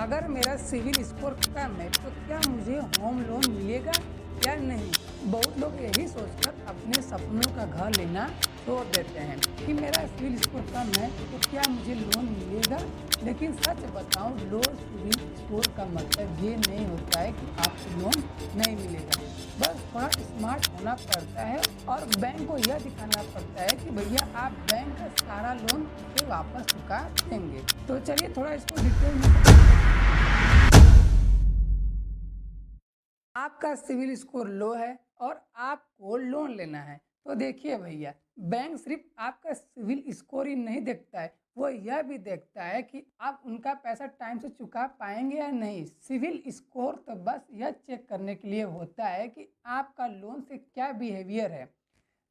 अगर मेरा civil score कम है तो क्या मुझे होम लोन मिलेगा या नहीं। बहुत लोग यही सोचकर अपने सपनों का घर लेना छोड़ देते हैं कि मेरा सिविल स्कोर कम है तो क्या मुझे लोन मिलेगा। लेकिन सच बताऊं, लो सिविल स्कोर का मतलब ये नहीं होता है कि आपको लोन नहीं मिलेगा। बस थोड़ा स्मार्ट होना पड़ता है और बैंक को यह दिखाना पड़ता है कि भैया आप बैंक का सारा लोन उसे वापस चुका देंगे। तो चलिए थोड़ा इसको डिटेल में। आपका सिविल स्कोर लो है और आपको लोन लेना है तो देखिए भैया, बैंक सिर्फ आपका सिविल स्कोर ही नहीं देखता है, वो यह भी देखता है कि आप उनका पैसा टाइम से चुका पाएंगे या नहीं। सिविल स्कोर तो बस यह चेक करने के लिए होता है कि आपका लोन से क्या बिहेवियर है।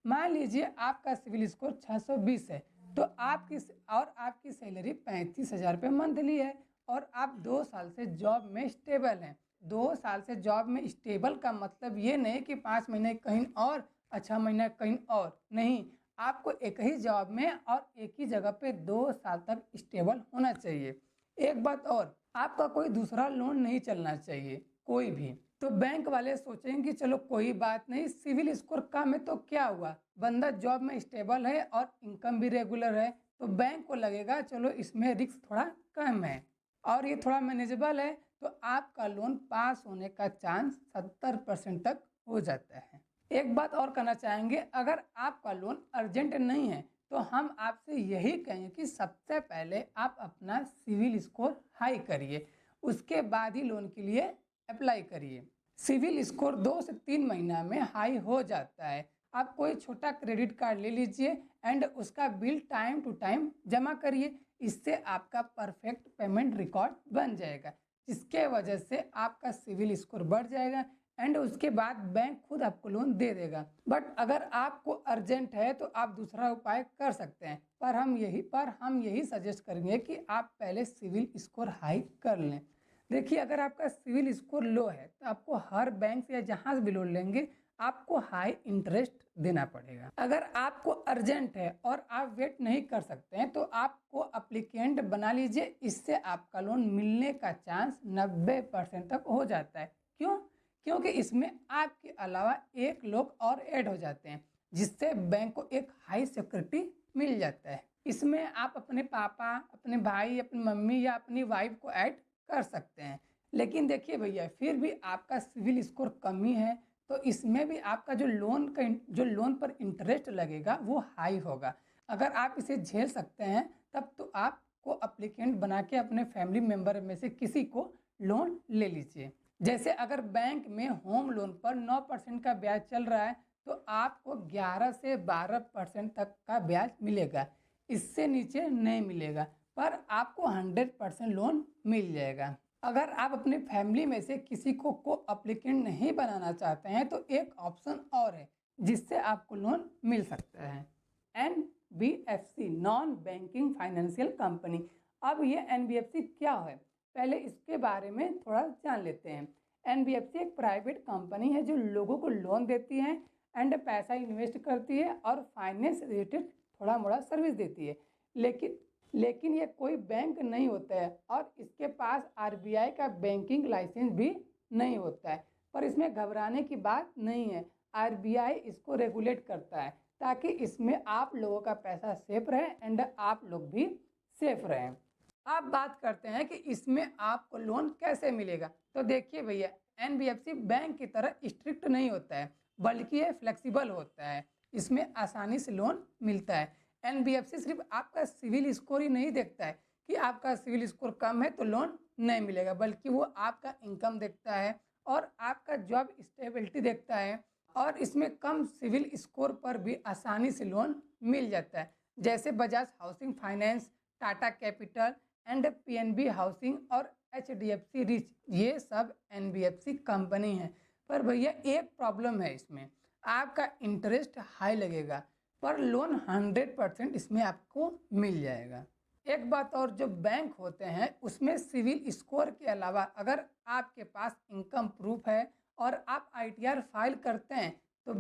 मान लीजिए आपका सिविल स्कोर 620 है तो आपकी सैलरी 35,000 रुपये मंथली है और आप 2 साल से जॉब में स्टेबल हैं। 2 साल से जॉब में स्टेबल का मतलब ये नहीं कि 5 महीने कहीं और, 6 महीना कहीं और नहीं। आपको एक ही जॉब में और एक ही जगह पे 2 साल तक स्टेबल होना चाहिए। एक बात और, आपका कोई दूसरा लोन नहीं चलना चाहिए, कोई भी। तो बैंक वाले सोचेंगे कि चलो कोई बात नहीं, सिविल स्कोर कम है तो क्या हुआ, बंदा जॉब में स्टेबल है और इनकम भी रेगुलर है, तो बैंक को लगेगा चलो इसमें रिस्क थोड़ा कम है और ये थोड़ा मैनेजेबल है, तो आपका लोन पास होने का चांस 70% तक हो जाता है। एक बात और कहना चाहेंगे, अगर आपका लोन अर्जेंट नहीं है तो हम आपसे यही कहेंगे कि सबसे पहले आप अपना सिविल स्कोर हाई करिए, उसके बाद ही लोन के लिए अप्लाई करिए। सिविल स्कोर 2 से 3 महीना में हाई हो जाता है। आप कोई छोटा क्रेडिट कार्ड ले लीजिए एंड उसका बिल टाइम टू टाइम जमा करिए, इससे आपका परफेक्ट पेमेंट रिकॉर्ड बन जाएगा, जिसके वजह से आपका सिविल स्कोर बढ़ जाएगा एंड उसके बाद बैंक खुद आपको लोन दे देगा। बट अगर आपको अर्जेंट है तो आप दूसरा उपाय कर सकते हैं, पर हम यही सजेस्ट करेंगे कि आप पहले सिविल स्कोर हाई कर लें। देखिए, अगर आपका सिविल स्कोर लो है तो आपको हर बैंक से या जहाँ से भी लोन लेंगे आपको हाई इंटरेस्ट देना पड़ेगा। अगर आपको अर्जेंट है और आप वेट नहीं कर सकते हैं तो आपको अप्लीकेंट बना लीजिए, इससे आपका लोन मिलने का चांस 90% तक हो जाता है। क्यों? क्योंकि इसमें आपके अलावा एक लोग और ऐड हो जाते हैं, जिससे बैंक को एक हाई सिक्योरिटी मिल जाता है। इसमें आप अपने पापा, अपने भाई, अपनी मम्मी या अपनी वाइफ को ऐड कर सकते हैं। लेकिन देखिए भैया, फिर भी आपका सिविल स्कोर कम ही है तो इसमें भी आपका जो लोन पर इंटरेस्ट लगेगा वो हाई होगा। अगर आप इसे झेल सकते हैं तब तो आपको अप्लीकेंट बना के अपने फैमिली मेंबर में से किसी को लोन ले लीजिए। जैसे अगर बैंक में होम लोन पर 9% का ब्याज चल रहा है तो आपको 11 से 12% तक का ब्याज मिलेगा, इससे नीचे नहीं मिलेगा, पर आपको 100% लोन मिल जाएगा। अगर आप अपने फैमिली में से किसी को अप्लीकेंट नहीं बनाना चाहते हैं तो एक ऑप्शन और है जिससे आपको लोन मिल सकता है, NBFC, non banking financial company. अब ये NBFC क्या है, पहले इसके बारे में थोड़ा जान लेते हैं। NBFC एक प्राइवेट कंपनी है जो लोगों को लोन देती है एंड पैसा इन्वेस्ट करती है और फाइनेंस रिलेटेड थोड़ा मोड़ा सर्विस देती है। लेकिन ये कोई बैंक नहीं होता है और इसके पास RBI का बैंकिंग लाइसेंस भी नहीं होता है। पर इसमें घबराने की बात नहीं है, RBI इसको रेगुलेट करता है ताकि इसमें आप लोगों का पैसा सेफ रहे एंड आप लोग भी सेफ रहें। अब बात करते हैं कि इसमें आपको लोन कैसे मिलेगा। तो देखिए भैया, NBFC बैंक की तरह स्ट्रिक्ट नहीं होता है, बल्कि ये फ्लेक्सिबल होता है, इसमें आसानी से लोन मिलता है। NBFC सिर्फ आपका सिविल स्कोर ही नहीं देखता है कि आपका सिविल स्कोर कम है तो लोन नहीं मिलेगा, बल्कि वो आपका इनकम देखता है और आपका जॉब स्टेबिलिटी देखता है और इसमें कम सिविल स्कोर पर भी आसानी से लोन मिल जाता है। जैसे Bajaj housing finance, Tata capital and PNB housing और HDFC रिच, ये सब NBFC कंपनी है। पर भैया एक प्रॉब्लम है, इसमें आपका इंटरेस्ट हाई लगेगा पर लोन 100% इसमें आपको मिल जाएगा। एक बात और, जो बैंक होते हैं उसमें सिविल स्कोर के अलावा अगर आपके पास इनकम प्रूफ है और आप ITR फाइल करते हैं तो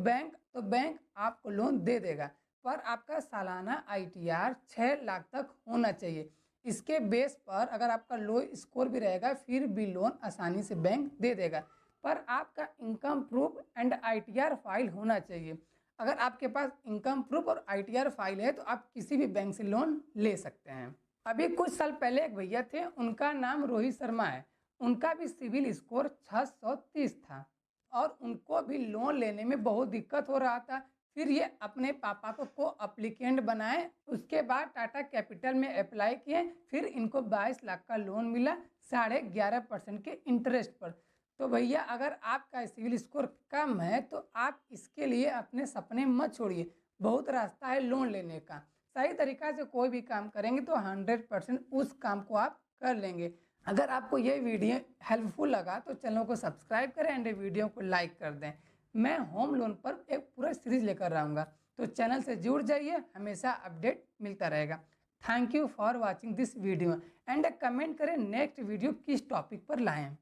बैंक आपको लोन दे देगा, पर आपका सालाना ITR 6 लाख तक होना चाहिए। इसके बेस पर अगर आपका लो स्कोर भी रहेगा फिर भी लोन आसानी से बैंक दे देगा, पर आपका income proof and ITR file होना चाहिए। अगर आपके पास इनकम प्रूफ और ITR फाइल है तो आप किसी भी बैंक से लोन ले सकते हैं। अभी कुछ साल पहले एक भैया थे, उनका नाम रोहित शर्मा है। उनका भी सिविल स्कोर 630 था और उनको भी लोन लेने में बहुत दिक्कत हो रहा था। फिर ये अपने पापा को अप्लीकेंट बनाए, उसके बाद टाटा कैपिटल में अप्लाई किए, फिर इनको 22 लाख का लोन मिला 11.5% के इंटरेस्ट पर। तो भैया अगर आपका सिविल स्कोर कम है तो आप इसके लिए अपने सपने मत छोड़िए, बहुत रास्ता है लोन लेने का। सही तरीका से कोई भी काम करेंगे तो 100% उस काम को आप कर लेंगे। अगर आपको ये वीडियो हेल्पफुल लगा तो चैनल को सब्सक्राइब करें एंड वीडियो को लाइक कर दें। मैं होम लोन पर एक पूरा सीरीज लेकर आऊँगा, तो चैनल से जुड़ जाइए, हमेशा अपडेट मिलता रहेगा। Thank you for watching this video and comment करें नेक्स्ट वीडियो किस टॉपिक पर लाएं।